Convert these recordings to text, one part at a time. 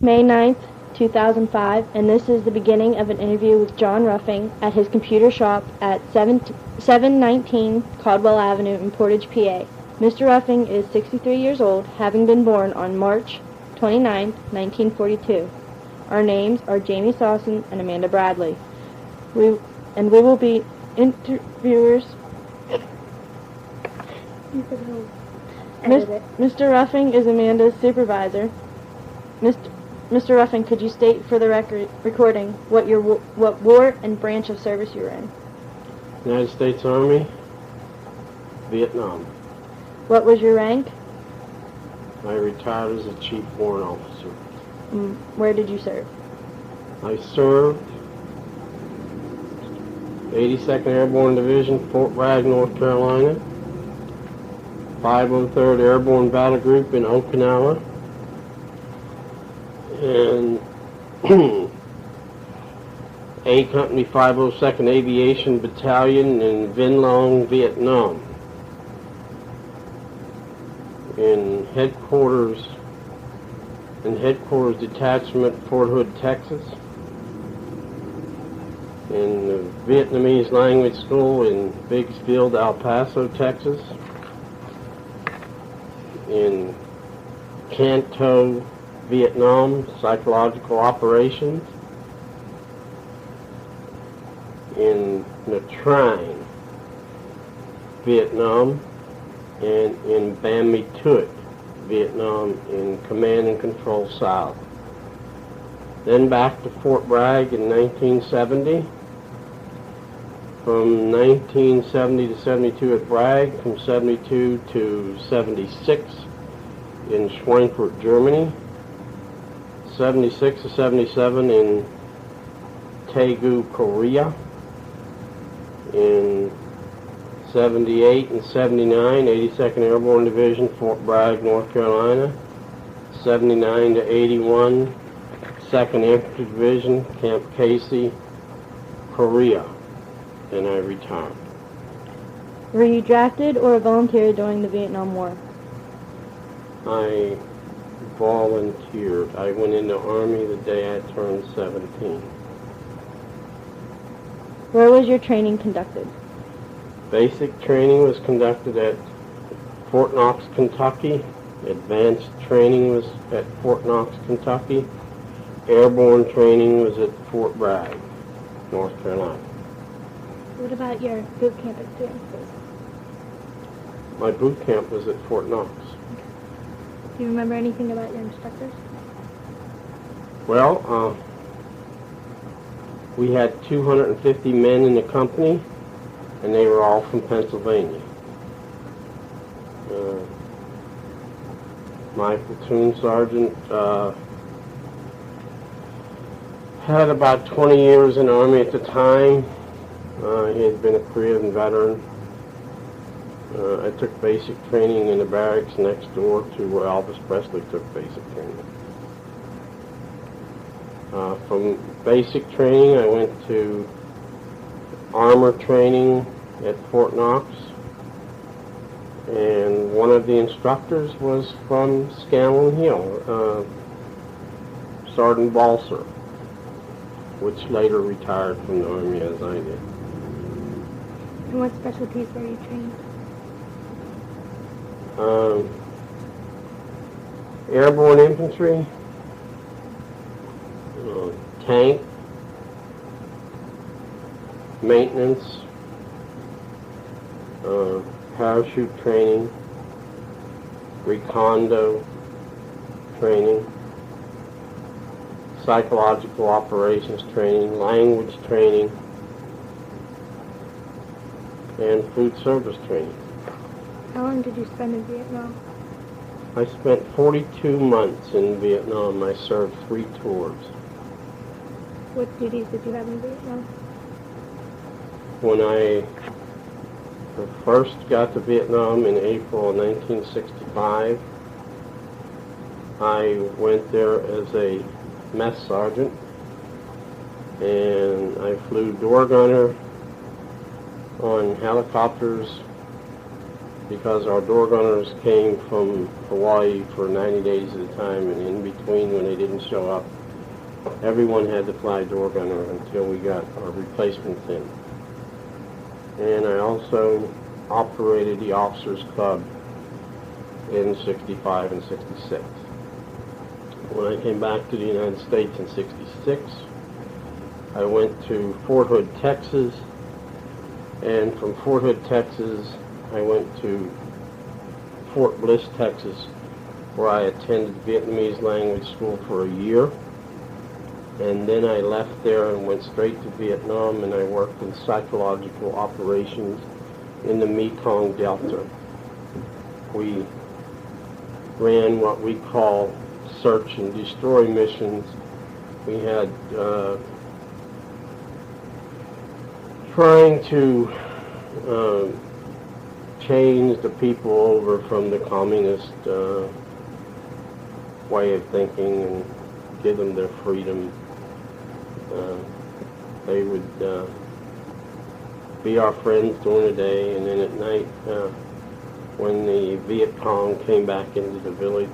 May 9th, 2005, and this is the beginning of an interview with John Ruffing at his computer shop at 719 Caldwell Avenue in Portage, PA. Mr. Ruffing is 63 years old, having been born on March 29, 1942. Our names are Jamie Sawson and Amanda Bradley. We will be interviewers. Mr. Ruffing is Amanda's supervisor. Mr. Ruffing, could you state for the recording what war and branch of service you were in? United States Army, Vietnam. What was your rank? I retired as a chief warrant officer. Where did you serve? I served 82nd Airborne Division, Fort Bragg, North Carolina, 503rd Airborne Battle Group in Okinawa, and A Company 502nd Aviation Battalion in Vinh Long, Vietnam. In headquarters detachment, Fort Hood, Texas. In the Vietnamese language school in Biggsfield, El Paso, Texas. In Canto, Vietnam, psychological operations. In Nha Trang, Vietnam, and in Ban Mi Thuot, Vietnam, in Command and Control South. Then back to Fort Bragg in 1970. From 1970 to 72 at Bragg, from 72 to 76 in Schweinfurt, Germany, 76 to 77 in Daegu, Korea, in 78 and 79, 82nd Airborne Division, Fort Bragg, North Carolina, 79 to 81, 2nd Infantry Division, Camp Casey, Korea, and I retired. Were you drafted or a volunteer during the Vietnam War? I volunteered. I went in the Army the day I turned 17. Where was your training conducted? Basic training was conducted at Fort Knox, Kentucky. Advanced training was at Fort Knox, Kentucky. Airborne training was at Fort Bragg, North Carolina. What about your boot camp experiences? My boot camp was at Fort Knox. Do you remember anything about your instructors? Well, we had 250 men in the company, and they were all from Pennsylvania. My platoon sergeant had about 20 years in the Army at the time. He had been a Korean veteran. I took basic training in the barracks next door to where Elvis Presley took basic training. From basic training, I went to armor training at Fort Knox, and one of the instructors was from Scanlon Hill, Sergeant Balser, which later retired from the Army as I did. And what specialties were you trained? Airborne infantry, tank, maintenance, parachute training, recondo training, psychological operations training, language training, and food service training. How long did you spend in Vietnam? I spent 42 months in Vietnam. I served 3 tours. What duties did you have in Vietnam? When I first got to Vietnam in April of 1965, I went there as a mess sergeant, and I flew door gunner on helicopters because our door gunners came from Hawaii for 90 days at a time, and in between when they didn't show up, everyone had to fly door gunner until we got our replacements in. And I also operated the Officers Club in 65 and 66. When I came back to the United States in 66, I went to Fort Hood, Texas, and from Fort Hood, Texas, I went to Fort Bliss, Texas, where I attended Vietnamese language school for a year. And then I left there and went straight to Vietnam, and I worked in psychological operations in the Mekong Delta. We ran what we call search and destroy missions. We had trying to change the people over from the communist way of thinking and give them their freedom. They would be our friends during the day, and then at night, when the Viet Cong came back into the village,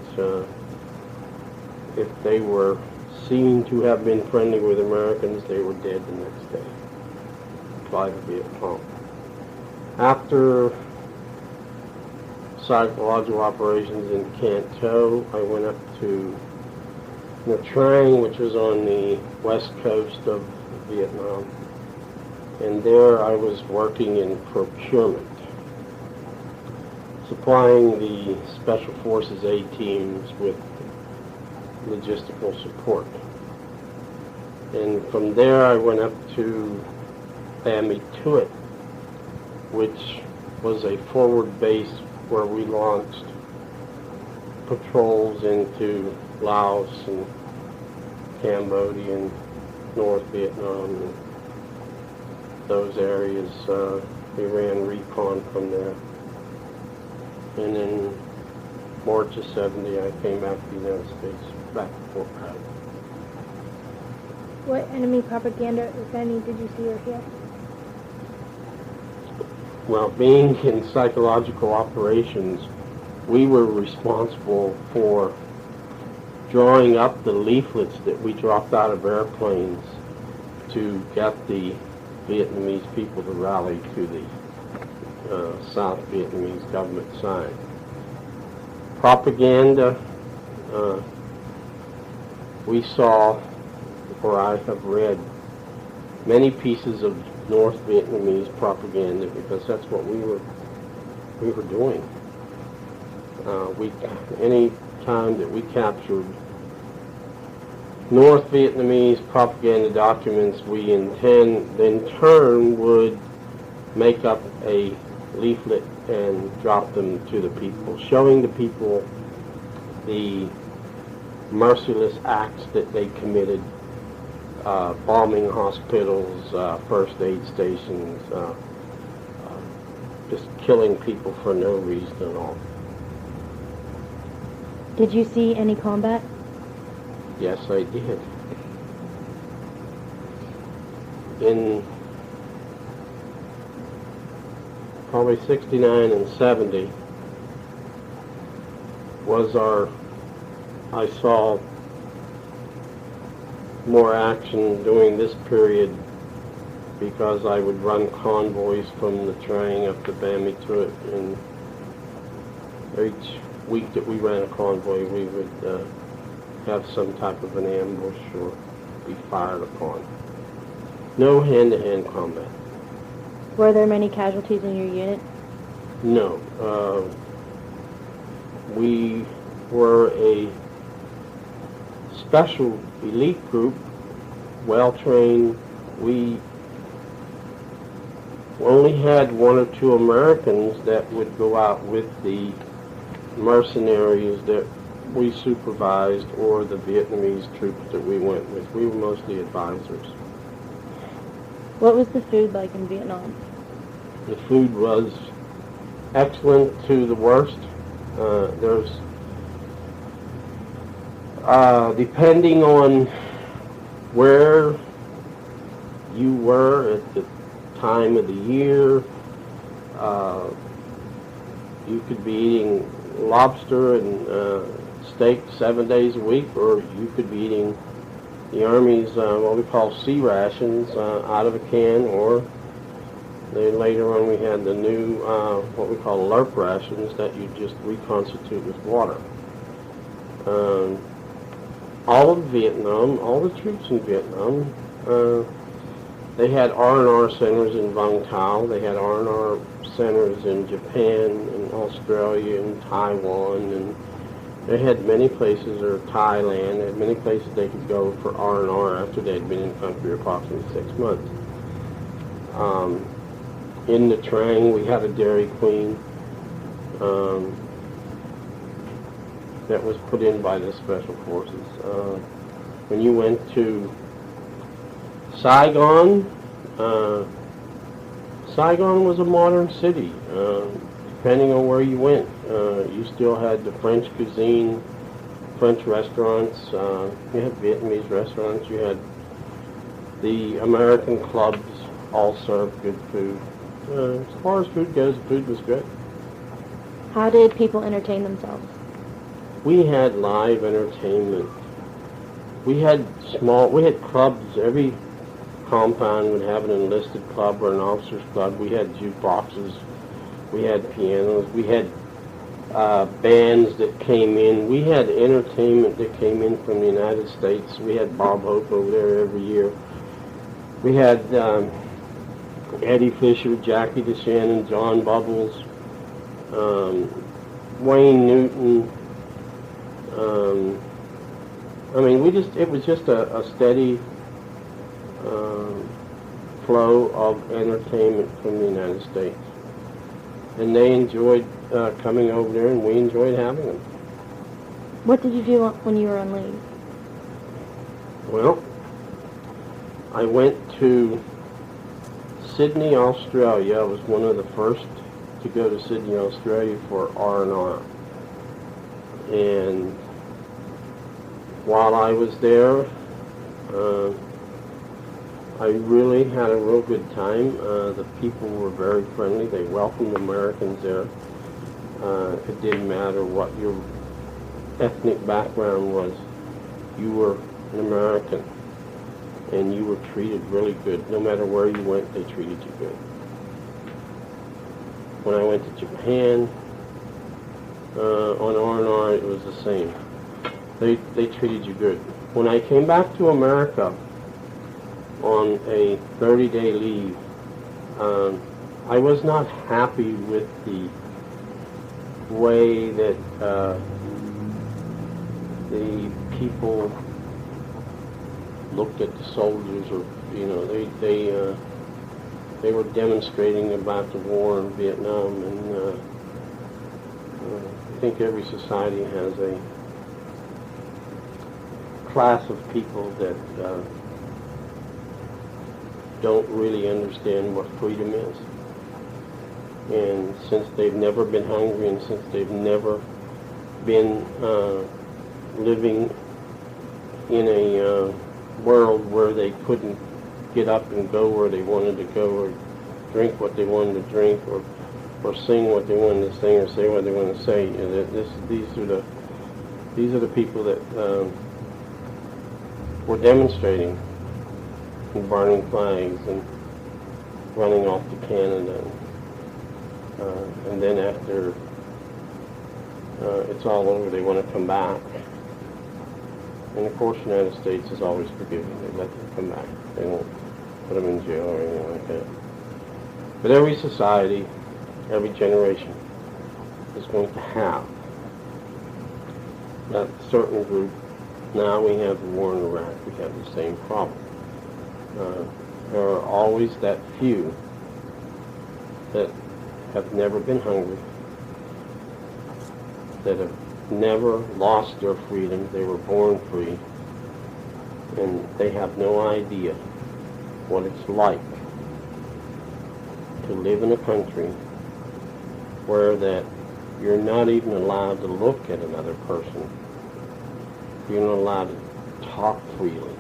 if they were seen to have been friendly with Americans, they were dead the next day by the Viet Cong. After psychological operations in Canto, I went up to Nha Trang, which was on the west coast of Vietnam, and there I was working in procurement, supplying the Special Forces A teams with logistical support. And from there I went up to Ba My Thuot, which was a forward base where we launched patrols into Laos and Cambodia and North Vietnam and those areas. We ran recon from there. And in March of 70, I came back to the United States, back to Fort Bragg. What enemy propaganda, if any, did you see or hear? Well, being in psychological operations, we were responsible for drawing up the leaflets that we dropped out of airplanes to get the Vietnamese people to rally to the South Vietnamese government side. Propaganda, we saw, or I have read, many pieces of North Vietnamese propaganda, because that's what we were doing. Any time that we captured North Vietnamese propaganda documents, we in turn would make up a leaflet and drop them to the people, showing the people the merciless acts that they committed, bombing hospitals, first aid stations, just killing people for no reason at all. Did you see any combat? Yes, I did. In probably 69 and 70 I saw more action during this period, because I would run convoys from Nha Trang up to Ba My Thuot, and each week that we ran a convoy, we would have some type of an ambush or be fired upon. No hand-to-hand combat. Were there many casualties in your unit? No. We were a special elite group, well-trained. We only had one or two Americans that would go out with the mercenaries that we supervised, or the Vietnamese troops that we went with. We were mostly advisors. What was the food like in Vietnam? The food was excellent to the worst. Depending on where you were at the time of the year, You could be eating lobster and steak 7 days a week, or you could be eating the Army's what we call sea rations out of a can, or then later on we had the new what we call LERP rations that you just reconstitute with water. All of Vietnam, all the troops in Vietnam, they had R&R centers in Vung Tau. They had R&R centers in Japan and Australia and Taiwan, and they had many places, or Thailand, they had many places they could go for R&R after they'd been in the country approximately 6 months. In the Trang, we had a Dairy Queen that was put in by the Special Forces. When you went to Saigon, Saigon was a modern city. Depending on where you went, you still had the French cuisine, French restaurants, you had Vietnamese restaurants, you had the American clubs, all served good food. As far as food goes, the food was good. How did people entertain themselves? We had live entertainment. We had clubs. Every compound would have an enlisted club or an officers club. We had jukeboxes. We had pianos. We had bands that came in. We had entertainment that came in from the United States. We had Bob Hope over there every year. We had Eddie Fisher, Jackie DeShannon, John Bubbles, Wayne Newton. It was just a steady flow of entertainment from the United States. And they enjoyed coming over there, and we enjoyed having them. What did you do when you were on leave? Well, I went to Sydney, Australia. I was one of the first to go to Sydney, Australia for R&R. And while I was there, I really had a real good time. The people were very friendly. They welcomed Americans there. It didn't matter what your ethnic background was. You were an American, and you were treated really good. No matter where you went, they treated you good. When I went to Japan, on R&R, it was the same. They treated you good. When I came back to America on a 30-day leave, I was not happy with the way that the people looked at the soldiers, or they were demonstrating about the war in Vietnam, and I think every society has a class of people that don't really understand what freedom is. And since they've never been hungry, and since they've never been living in a world where they couldn't get up and go where they wanted to go, or drink what they wanted to drink, or sing what they wanted to sing, or say what they wanted to say, these are the people that were demonstrating and burning flags and running off to Canada. And then after it's all over, they want to come back. And of course, the United States is always forgiving. They let them come back. They won't put them in jail or anything like that. But every society, every generation is going to have that certain group. Now we have the war in Iraq. We have the same problem. There are always that few that have never been hungry, that have never lost their freedom. They were born free, and they have no idea what it's like to live in a country where that you're not even allowed to look at another person. You're not allowed to talk freely.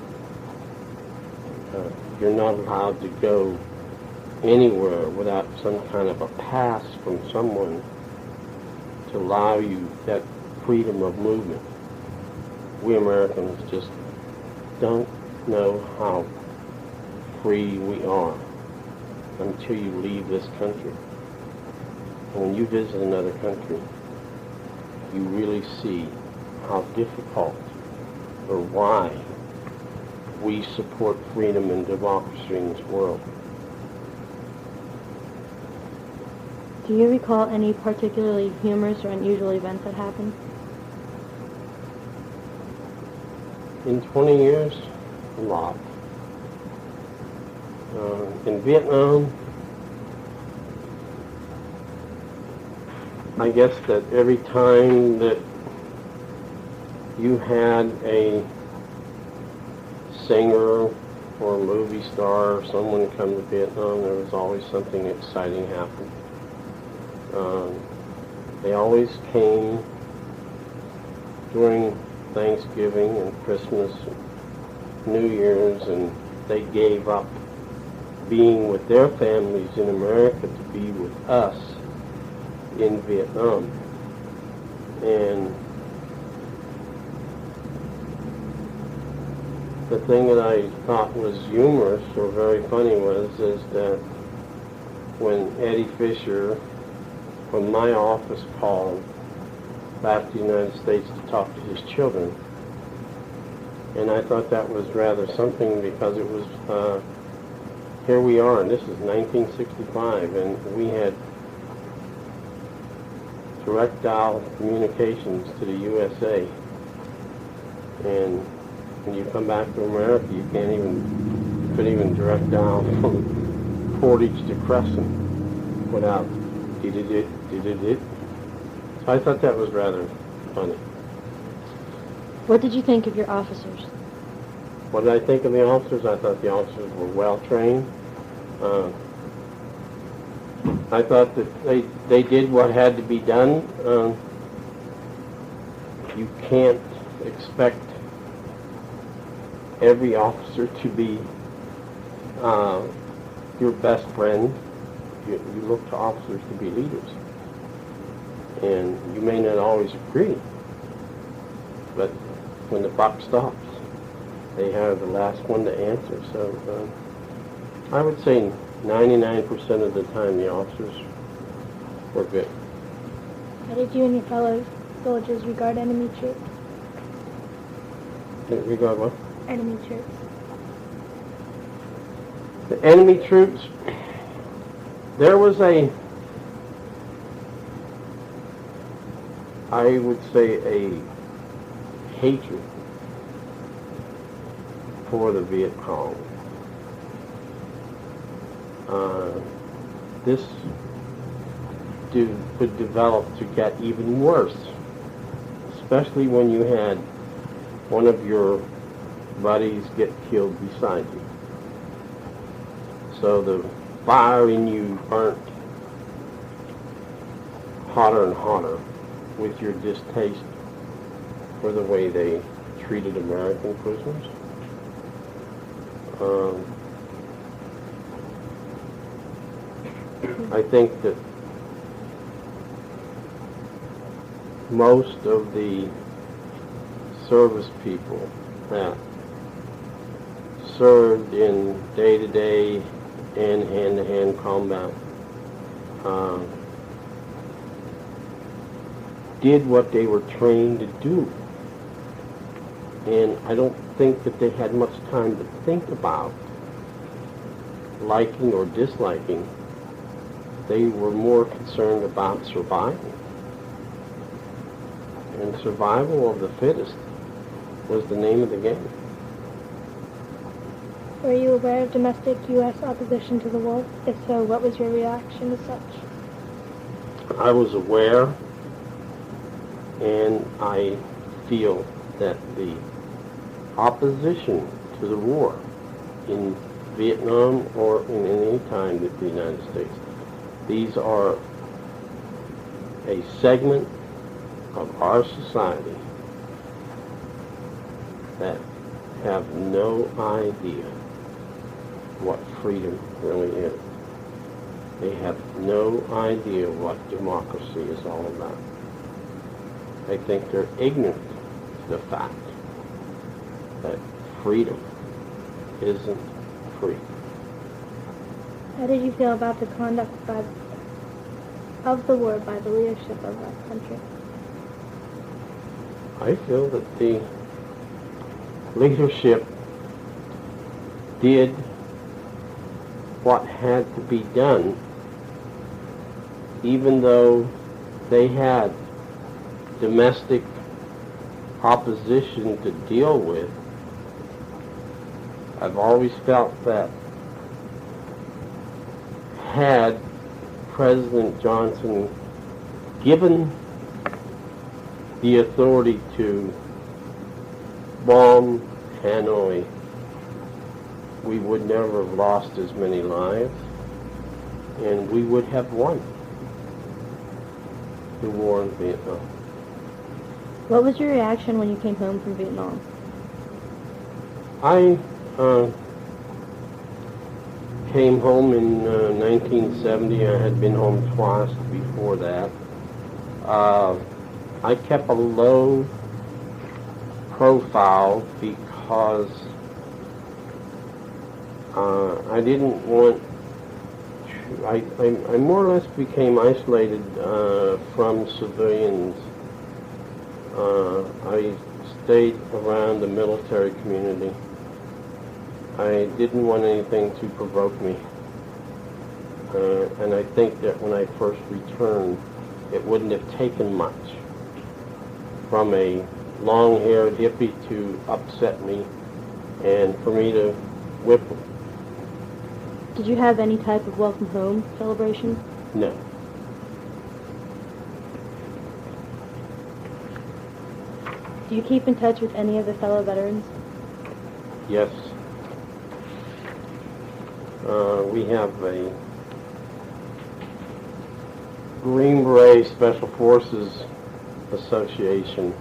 You're not allowed to go anywhere without some kind of a pass from someone to allow you that freedom of movement. We Americans just don't know how free we are until you leave this country. And when you visit another country, you really see how difficult or why we support freedom and democracy in this world. Do you recall any particularly humorous or unusual events that happened? In 20 years, a lot. In Vietnam, I guess that every time that you had a singer or a movie star or someone come to Vietnam, there was always something exciting happening. They always came during Thanksgiving and Christmas, and New Year's, and they gave up being with their families in America to be with us in Vietnam. And the thing that I thought was humorous or very funny is that when Eddie Fisher, when my office called back to the United States to talk to his children, and I thought that was rather something because it was, here we are, and this is 1965, and we had direct dial communications to the USA, and when you come back to America, you couldn't even direct dial from Portage to Crescent without did it. So I thought that was rather funny. What did you think of your officers? What did I think of the officers? I thought the officers were well trained. I thought that they did what had to be done. You can't expect every officer to be your best friend. You look to officers to be leaders. And you may not always agree, but when the buck stops, they are the last one to answer. So I would say 99% of the time the officers were good. How did you and your fellow soldiers regard enemy troops? Regard what? Enemy troops. The enemy troops, there was I would say a hatred for the Viet Cong. This could develop to get even worse, especially when you had one of your buddies get killed beside you. So the fire in you burnt hotter and hotter with your distaste for the way they treated American prisoners. I think that most of the service people that served in day-to-day and hand-to-hand combat did what they were trained to do. And I don't think that they had much time to think about liking or disliking. They were more concerned about surviving. And survival of the fittest was the name of the game. Were you aware of domestic U.S. opposition to the war? If so, what was your reaction as such? I was aware, and I feel that the opposition to the war in Vietnam or in any time with the United States, these are a segment of our society that have no idea what freedom really is. They have no idea what democracy is all about. I think they're ignorant to the fact that freedom isn't free. How did you feel about the conduct of the war by the leadership of that country? I feel that the leadership did what had to be done, even though they had domestic opposition to deal with. I've always felt that had President Johnson given the authority to bomb Hanoi, we would never have lost as many lives, and we would have won the war in Vietnam. What was your reaction when you came home from Vietnam? I came home in 1970. I had been home twice before that. I kept a low profile because I didn't want to, I more or less became isolated from civilians. I stayed around the military community. I didn't want anything to provoke me. And I think that when I first returned, it wouldn't have taken much from a long-haired hippie to upset me and for me to whip them. Did you have any type of welcome home celebration? No. Do you keep in touch with any of the fellow veterans? Yes. We have a Green Beret Special Forces Association,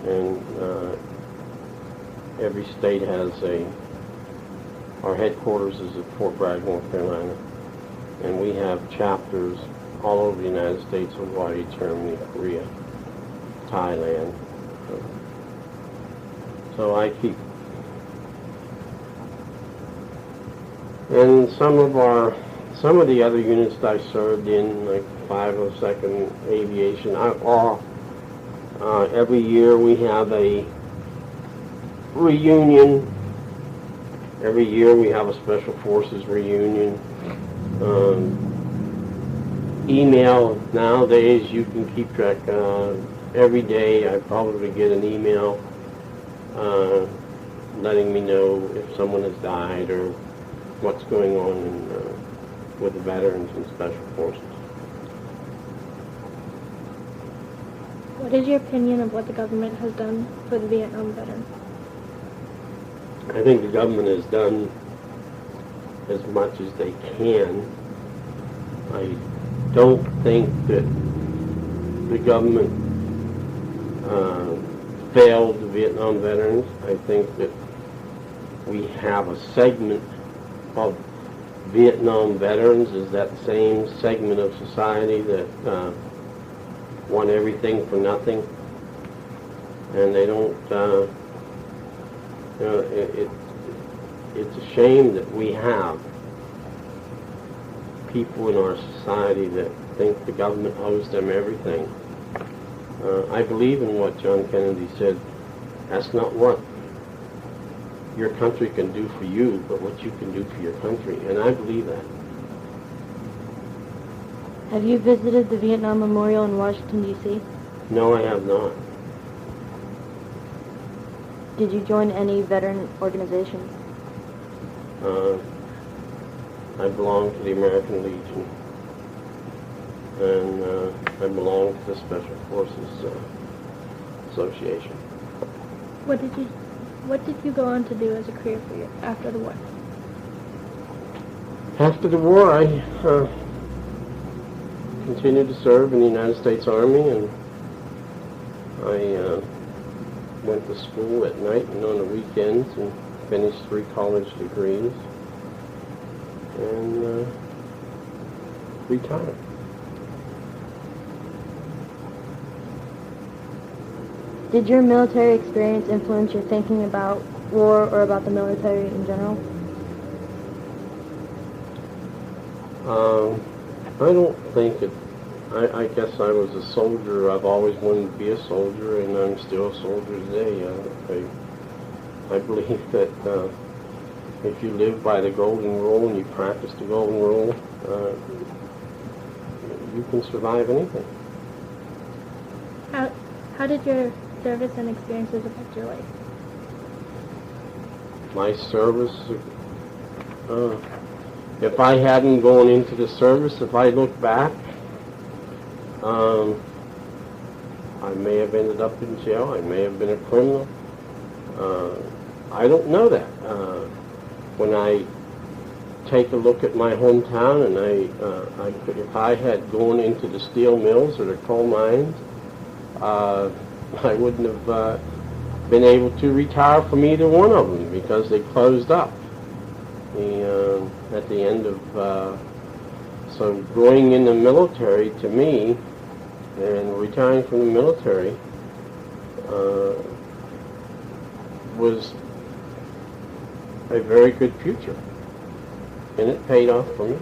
and every state has our headquarters is at Fort Bragg, North Carolina, and we have chapters all over the United States, Hawaii, Germany, Korea, Thailand. So I keep, and some of the other units that I served in, like 502nd Aviation, every year we have a reunion. Every year we have a Special Forces reunion. Email, nowadays you can keep track. Every day I probably get an email letting me know if someone has died or what's going on with the veterans and Special Forces. What is your opinion of what the government has done for the Vietnam veterans? I think the government has done as much as they can. I don't think that the government failed the Vietnam veterans. I think that we have a segment of Vietnam veterans is that same segment of society that want everything for nothing, and they don't. It's a shame that we have people in our society that think the government owes them everything. I believe in what John Kennedy said. That's not what your country can do for you, but what you can do for your country, and I believe that. Have you visited the Vietnam Memorial in Washington, D.C.? No, I have not. Did you join any veteran organizations? I belong to the American Legion, and I belong to the Special Forces Association. What did you go on to do as a career for you after the war? After the war, I continued to serve in the United States Army, and I went to school at night and on the weekends and finished 3 college degrees and retired. Did your military experience influence your thinking about war or about the military in general? I don't think it. I guess I was a soldier. I've always wanted to be a soldier, and I'm still a soldier today. I believe that if you live by the golden rule and you practice the golden rule, you can survive anything. How did your service and experiences affect your life? My service, if I hadn't gone into the service, if I look back, I may have ended up in jail. I may have been a criminal. I don't know that. When I take a look at my hometown, and if I had gone into the steel mills or the coal mines, I wouldn't have been able to retire from either one of them because they closed up. At the end of so going in the military, to me, and retiring from the military was a very good future, and it paid off for me.